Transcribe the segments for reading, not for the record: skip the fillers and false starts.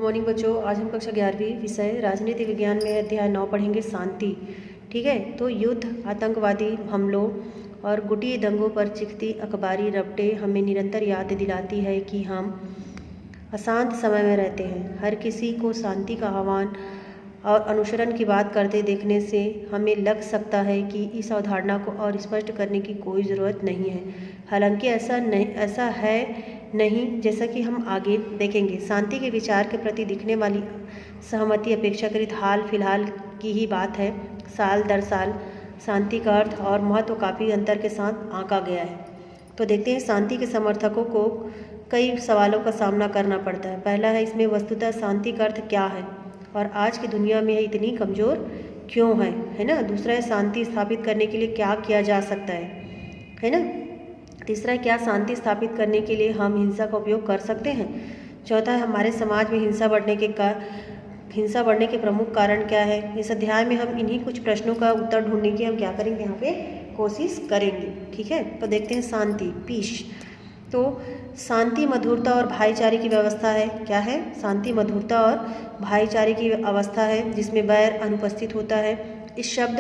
Morning बच्चों, आज हम कक्षा 11वीं विषय राजनीति विज्ञान में अध्याय 9 पढ़ेंगे शांति। ठीक है, तो युद्ध, आतंकवादी हमलों और गुटी दंगों पर चिखती अखबारी रपटें हमें निरंतर याद दिलाती है कि हम अशांत समय में रहते हैं। हर किसी को शांति का आह्वान और अनुसरण की बात करते देखने से हमें लग सकता है कि इस अवधारणा को और स्पष्ट करने की कोई ज़रूरत नहीं है। हालांकि ऐसा है नहीं, जैसा कि हम आगे देखेंगे। शांति के विचार के प्रति दिखने वाली सहमति अपेक्षाकृत हाल फिलहाल की ही बात है। साल दर साल शांति का अर्थ और महत्व काफ़ी अंतर के साथ आंका गया है। तो देखते हैं, शांति के समर्थकों को कई सवालों का सामना करना पड़ता है। पहला है, इसमें वस्तुतः शांति का अर्थ क्या है और आज की दुनिया में यह इतनी कमज़ोर क्यों है ना। दूसरा है, शांति स्थापित करने के लिए क्या किया जा सकता है ना। तीसरा है, क्या शांति स्थापित करने के लिए हम हिंसा का उपयोग कर सकते हैं। चौथा है, हमारे समाज में हिंसा बढ़ने के प्रमुख कारण क्या है। इस अध्याय में हम इन्हीं कुछ प्रश्नों का उत्तर ढूंढने की हम क्या करेंगे, यहाँ पे कोशिश करेंगे। ठीक है, तो देखते हैं शांति, पीस। तो शांति मधुरता और भाईचारे की व्यवस्था है। क्या है? शांति मधुरता और भाईचारे की अवस्था है जिसमें वैर अनुपस्थित होता है। इस शब्द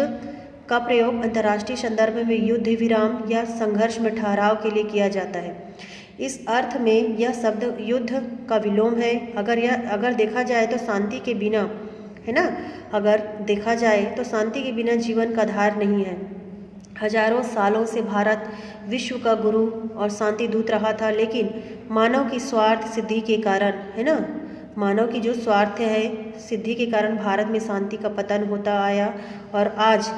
का प्रयोग अंतर्राष्ट्रीय संदर्भ में युद्ध विराम या संघर्ष में ठहराव के लिए किया जाता है। इस अर्थ में यह शब्द युद्ध का विलोम है। अगर देखा जाए तो शांति के बिना, है ना, अगर देखा जाए तो शांति के बिना जीवन का आधार नहीं है। हजारों सालों से भारत विश्व का गुरु और शांति दूत रहा था, लेकिन मानव की स्वार्थ सिद्धि के कारण, है ना, मानव की जो स्वार्थ है सिद्धि के कारण भारत में शांति का पतन होता आया और आज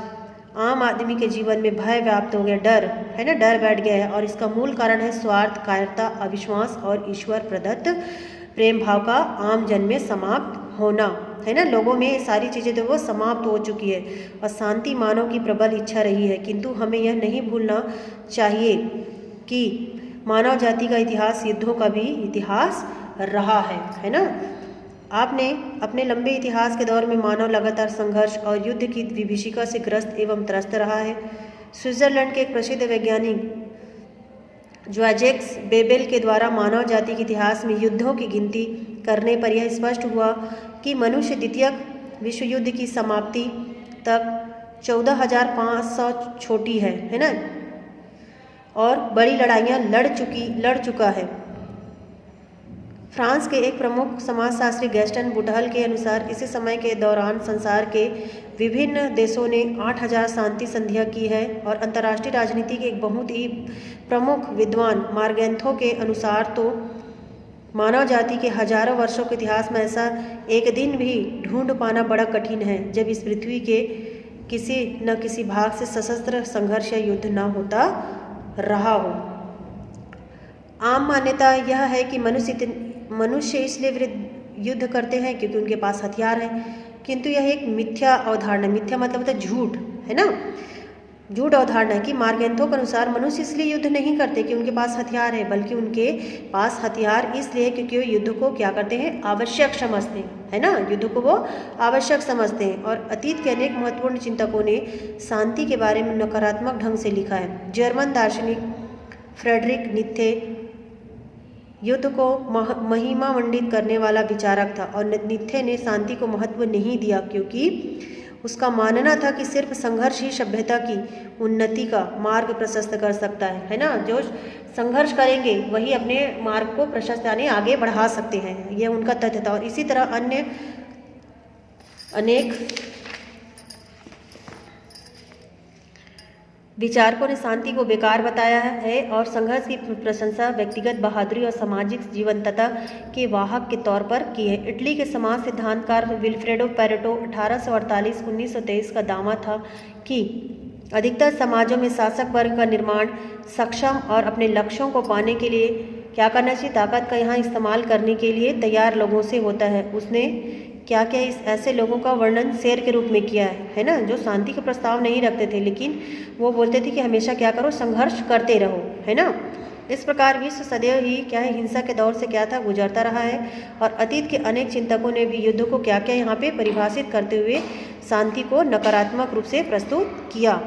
आम आदमी के जीवन में भय व्याप्त हो गया, डर, है ना, डर बैठ गया है। और इसका मूल कारण है स्वार्थ, कायरता, अविश्वास और ईश्वर प्रदत्त प्रेम भाव का आम जन में समाप्त होना, है ना। लोगों में ये सारी चीज़ें तो वो समाप्त हो चुकी है और शांति मानव की प्रबल इच्छा रही है। किंतु हमें यह नहीं भूलना चाहिए कि मानव जाति का इतिहास युद्धों का भी इतिहास रहा है ना। आपने अपने लंबे इतिहास के दौर में मानव लगातार संघर्ष और युद्ध की विभीषिका से ग्रस्त एवं त्रस्त रहा है। स्विट्जरलैंड के एक प्रसिद्ध वैज्ञानिक जॉर्जेस बेबेल के द्वारा मानव जाति के इतिहास में युद्धों की गिनती करने पर यह स्पष्ट हुआ कि मनुष्य द्वितीय विश्व युद्ध की समाप्ति तक 14,500 छोटी है ना, और बड़ी लड़ाइयाँ लड़ चुका है। फ्रांस के एक प्रमुख समाजशास्त्री गैस्टन बुटहल के अनुसार इसी समय के दौरान संसार के विभिन्न देशों ने 8,000 शांति संधियां की है। और अंतर्राष्ट्रीय राजनीति के एक बहुत ही प्रमुख विद्वान मार्गेंथो के अनुसार तो मानव जाति के हजारों वर्षों के इतिहास में ऐसा एक दिन भी ढूंढ पाना बड़ा कठिन है जब इस पृथ्वी के किसी न किसी भाग से सशस्त्र संघर्ष या युद्ध न होता रहा हो। आम मान्यता यह है कि मनुष्य इसलिए युद्ध करते हैं क्योंकि उनके पास हथियार हैं, किंतु यह एक मिथ्या अवधारणा, मिथ्या मतलब होता है झूठ, है ना, झूठ अवधारणा है कि मार्गेंथो के अनुसार मनुष्य इसलिए युद्ध नहीं करते कि उनके पास हथियार है, बल्कि उनके पास हथियार इसलिए क्योंकि वो युद्ध को क्या करते हैं, आवश्यक समझते हैं, है ना, युद्ध को वो आवश्यक समझते हैं। और अतीत के अनेक महत्वपूर्ण चिंतकों ने शांति के बारे में नकारात्मक ढंग से लिखा है। जर्मन दार्शनिक फ्रेडरिक नीत्शे युद्ध को महिमामंडित करने वाला विचारक था और नीत्शे ने शांति को महत्व नहीं दिया क्योंकि उसका मानना था कि सिर्फ संघर्ष ही सभ्यता की उन्नति का मार्ग प्रशस्त कर सकता है ना। जो संघर्ष करेंगे वही अपने मार्ग को प्रशस्त यानी आगे बढ़ा सकते हैं, यह उनका तथ्य था। और इसी तरह अन्य अनेक विचारकों ने शांति को बेकार बताया है और संघर्ष की प्रशंसा व्यक्तिगत बहादुरी और सामाजिक जीवंतता के वाहक के तौर पर की है। इटली के समाज सिद्धांतकार विल्फ्रेडो पेरेटो 1848-1923 का दावा था कि अधिकतर समाजों में शासक वर्ग का निर्माण सक्षम और अपने लक्ष्यों को पाने के लिए क्या करना चाहिए, ताकत का यहाँ इस्तेमाल करने के लिए तैयार लोगों से होता है। उसने क्या क्या ऐसे लोगों का वर्णन शेर के रूप में किया है ना, जो शांति का प्रस्ताव नहीं रखते थे, लेकिन वो बोलते थे कि हमेशा क्या करो, संघर्ष करते रहो, है ना। इस प्रकार विश्व सदैव ही क्या है, हिंसा के दौर से क्या था, गुजरता रहा है। और अतीत के अनेक चिंतकों ने भी युद्ध को क्या क्या यहाँ पे परिभाषित करते हुए शांति को नकारात्मक रूप से प्रस्तुत किया।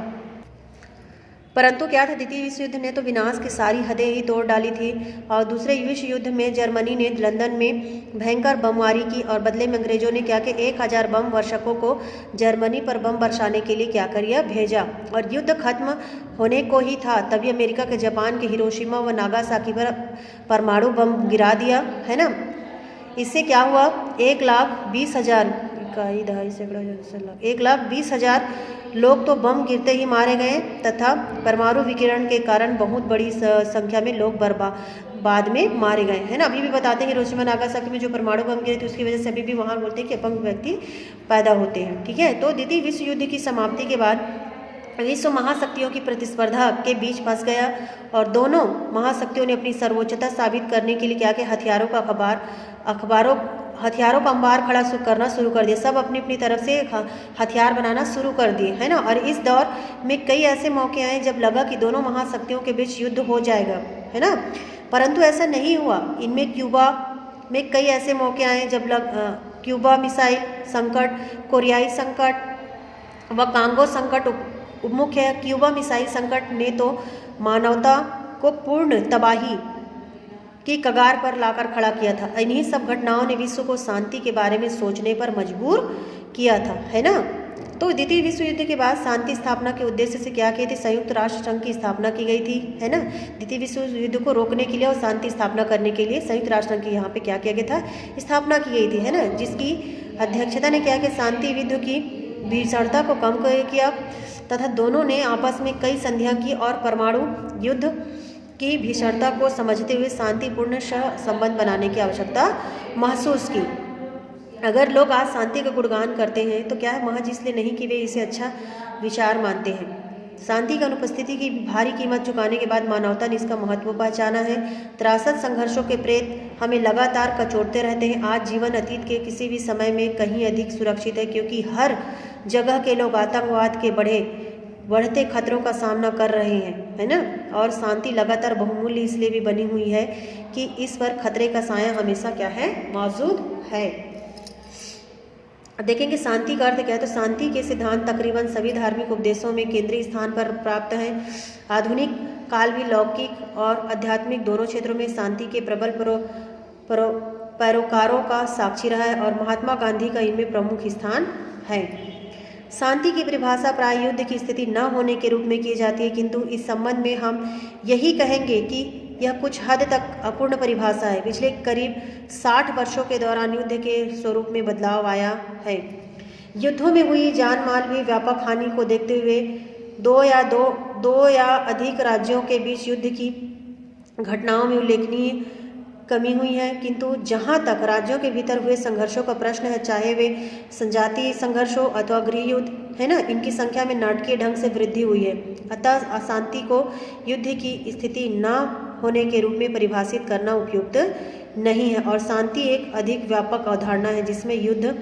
परंतु क्या था, द्वितीय विश्व युद्ध ने तो विनाश की सारी हदें ही तोड़ डाली थी। और दूसरे विश्व युद्ध में जर्मनी ने लंदन में भयंकर बमबारी की और बदले में अंग्रेजों ने क्या कि 1000 बम वर्षकों को जर्मनी पर बम बरसाने के लिए क्या करिए भेजा। और युद्ध खत्म होने को ही था तभी अमेरिका के जापान के हिरोशिमा व नागासाकी पर परमाणु बम गिरा दिया, है ना। इससे क्या हुआ, 1,20,000 इकाई दहाई सैकड़ा 1,20,000 लोग तो बम गिरते ही मारे गए तथा परमाणु विकिरण के कारण बहुत बड़ी संख्या में लोग बाद में मारे गए, है ना। अभी भी बताते हैं हिरोशिमा नागासाकी में जो परमाणु बम गिरे थे उसकी वजह से अभी भी वहाँ बोलते हैं कि अपंग व्यक्ति पैदा होते हैं, ठीक है। तो द्वितीय विश्व युद्ध की समाप्ति के बाद विश्व महाशक्तियों की प्रतिस्पर्धा के बीच फंस गया और दोनों महाशक्तियों ने अपनी सर्वोच्चता साबित करने के लिए क्या कि हथियारों का अंबार खड़ा करना शुरू कर दिया। सब अपनी अपनी तरफ से हथियार बनाना शुरू कर दिए, है ना। और इस दौर में कई ऐसे मौके आए जब लगा कि दोनों महाशक्तियों के बीच युद्ध हो जाएगा, है ना, परंतु ऐसा नहीं हुआ। इनमें क्यूबा में कई ऐसे मौके आए जब क्यूबा मिसाइल संकट, कोरियाई संकट व कांगो संकट मुख्य है। क्यूबा मिसाइल संकट ने तो मानवता को पूर्ण तबाही की कगार पर लाकर खड़ा किया था। इन्हीं सब घटनाओं ने विश्व को शांति के बारे में सोचने पर मजबूर किया था, है ना। तो द्वितीय विश्व युद्ध के बाद शांति स्थापना के उद्देश्य से क्या किए थे, संयुक्त राष्ट्र संघ की स्थापना की गई थी, है ना। द्वितीय विश्व युद्ध को रोकने के लिए और शांति स्थापना करने के लिए संयुक्त राष्ट्र संघ की यहाँ पे क्या किया गया था, स्थापना की गई थी, है ना, जिसकी अध्यक्षता ने क्या कि शांति युद्ध की भीषणता को कम किया तथा दोनों ने आपस में कई संधियां की और परमाणु युद्ध की भीषणता को समझते हुए शांतिपूर्ण संबंध बनाने की आवश्यकता महसूस की। अगर लोग आज शांति का गुणगान करते हैं तो क्या है, महज इसलिए नहीं कि वे इसे अच्छा विचार मानते हैं। शांति की अनुपस्थिति की भारी कीमत चुकाने के बाद मानवता ने इसका महत्व पहचाना है। त्रासद संघर्षों के प्रेत हमें लगातार कचोटते रहते हैं। आज जीवन अतीत के किसी भी समय में कहीं अधिक सुरक्षित है क्योंकि हर जगह के लोग आतंकवाद के बढ़ते खतरों का सामना कर रहे हैं, है ना। और शांति लगातार बहुमूल्य इसलिए भी बनी हुई है कि इस पर खतरे का साया हमेशा क्या है, मौजूद है। देखेंगे शांति का अर्थ क्या है, तो शांति के सिद्धांत तकरीबन सभी धार्मिक उपदेशों में केंद्रीय स्थान पर प्राप्त हैं। आधुनिक काल भी लौकिक और आध्यात्मिक दोनों क्षेत्रों में शांति के प्रबल पैरोकारों का साक्षी रहा है और महात्मा गांधी का इनमें प्रमुख स्थान है। शांति की परिभाषा प्राय युद्ध की स्थिति न होने के रूप में की जाती है, किंतु इस संबंध में हम यही कहेंगे कि यह कुछ हद तक अपूर्ण परिभाषा है। पिछले करीब 60 वर्षों के दौरान युद्ध के स्वरूप में बदलाव आया है। युद्धों में हुई जान माल भी व्यापक हानि को देखते हुए दो या अधिक राज्यों के बीच युद्ध की घटनाओं में उल्लेखनीय कमी हुई है, किंतु जहां तक राज्यों के भीतर हुए संघर्षों का प्रश्न है, चाहे वे संजातीय संघर्ष हो अथवा गृह युद्ध, है ना, इनकी संख्या में नाटकीय ढंग से वृद्धि हुई है। अतः अशांति को युद्ध की स्थिति न होने के रूप में परिभाषित करना उपयुक्त नहीं है और शांति एक अधिक व्यापक अवधारणा है जिसमें युद्ध,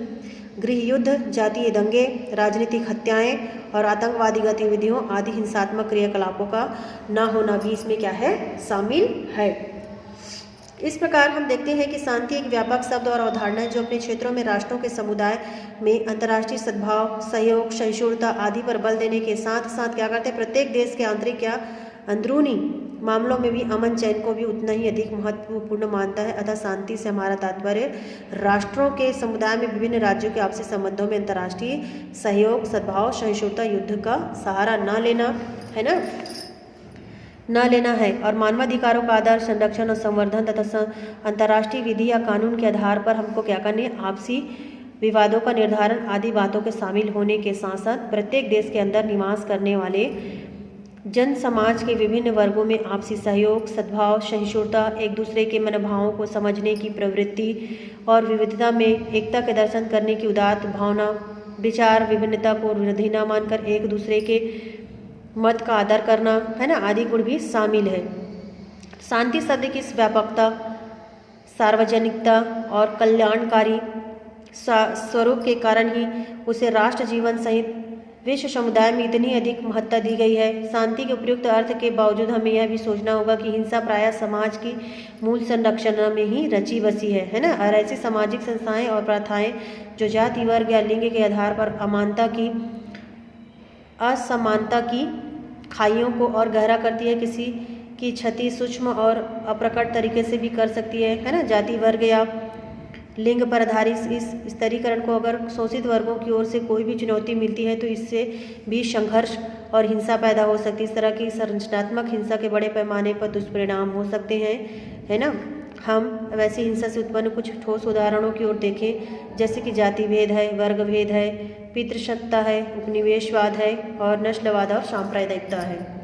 गृह युद्ध, जातीय दंगे, राजनीतिक हत्याएं और आतंकवादी गतिविधियों आदि हिंसात्मक क्रियाकलापों का न होना भी इसमें क्या है, शामिल है। इस प्रकार हम देखते हैं कि शांति एक व्यापक शब्द और अवधारणा है जो अपने क्षेत्रों में राष्ट्रों के समुदाय में अंतर्राष्ट्रीय सद्भाव, सहयोग, सहिष्णुता आदि पर बल देने के साथ साथ क्या करते हैं, प्रत्येक देश के आंतरिक या अंदरूनी मामलों में भी अमन चैन को भी उतना ही अधिक महत्वपूर्ण मानता है। अतः शांति से हमारा तात्पर्य राष्ट्रों के समुदाय में विभिन्न राज्यों के आपसी संबंधों में अंतर्राष्ट्रीय सहयोग, सद्भाव, सहिष्णुता, युद्ध का सहारा न लेना है और मानवाधिकारों का आदर, संरक्षण और संवर्धन तथा अंतर्राष्ट्रीय विधि या कानून के आधार पर हमको क्या करने, आपसी विवादों का निर्धारण आदि बातों के शामिल होने के साथ साथ प्रत्येक देश के अंदर निवास करने वाले जन समाज के विभिन्न वर्गों में आपसी सहयोग, सद्भाव, सहिष्णुता, एक दूसरे के मनोभावों को समझने की प्रवृत्ति और विविधता में एकता के दर्शन करने की उदात्त भावना, विचार विभिन्नता को विरोधी न मानकर एक दूसरे के मत का आदर करना, है ना, आदि गुण भी शामिल है। शांति शब्द की इस व्यापकता, सार्वजनिकता और कल्याणकारी स्वरूप के कारण ही उसे राष्ट्र जीवन सहित विश्व समुदाय में इतनी अधिक महत्ता दी गई है। शांति के उपयुक्त अर्थ के बावजूद हमें यह भी सोचना होगा कि हिंसा प्रायः समाज की मूल संरचना में ही रची बसी है ना। और ऐसी सामाजिक संस्थाएं और प्रथाएं जो जाति, वर्ग या लिंग के आधार पर असमानता की खाइयों को और गहरा करती है, किसी की क्षति सूक्ष्म और अप्रकट तरीके से भी कर सकती है ना। जाति वर्ग या लिंग पर आधारित इस स्तरीकरण को अगर शोषित वर्गों की ओर से कोई भी चुनौती मिलती है तो इससे भी संघर्ष और हिंसा पैदा हो सकती है। इस तरह की संरचनात्मक हिंसा के बड़े पैमाने पर दुष्परिणाम हो सकते हैं, है ना। हम वैसी हिंसा से उत्पन्न कुछ ठोस उदाहरणों की ओर देखें, जैसे कि जाति भेद है, वर्ग भेद है, पितृसत्ता है, उपनिवेशवाद है और नस्लवाद और सांप्रदायिकता है।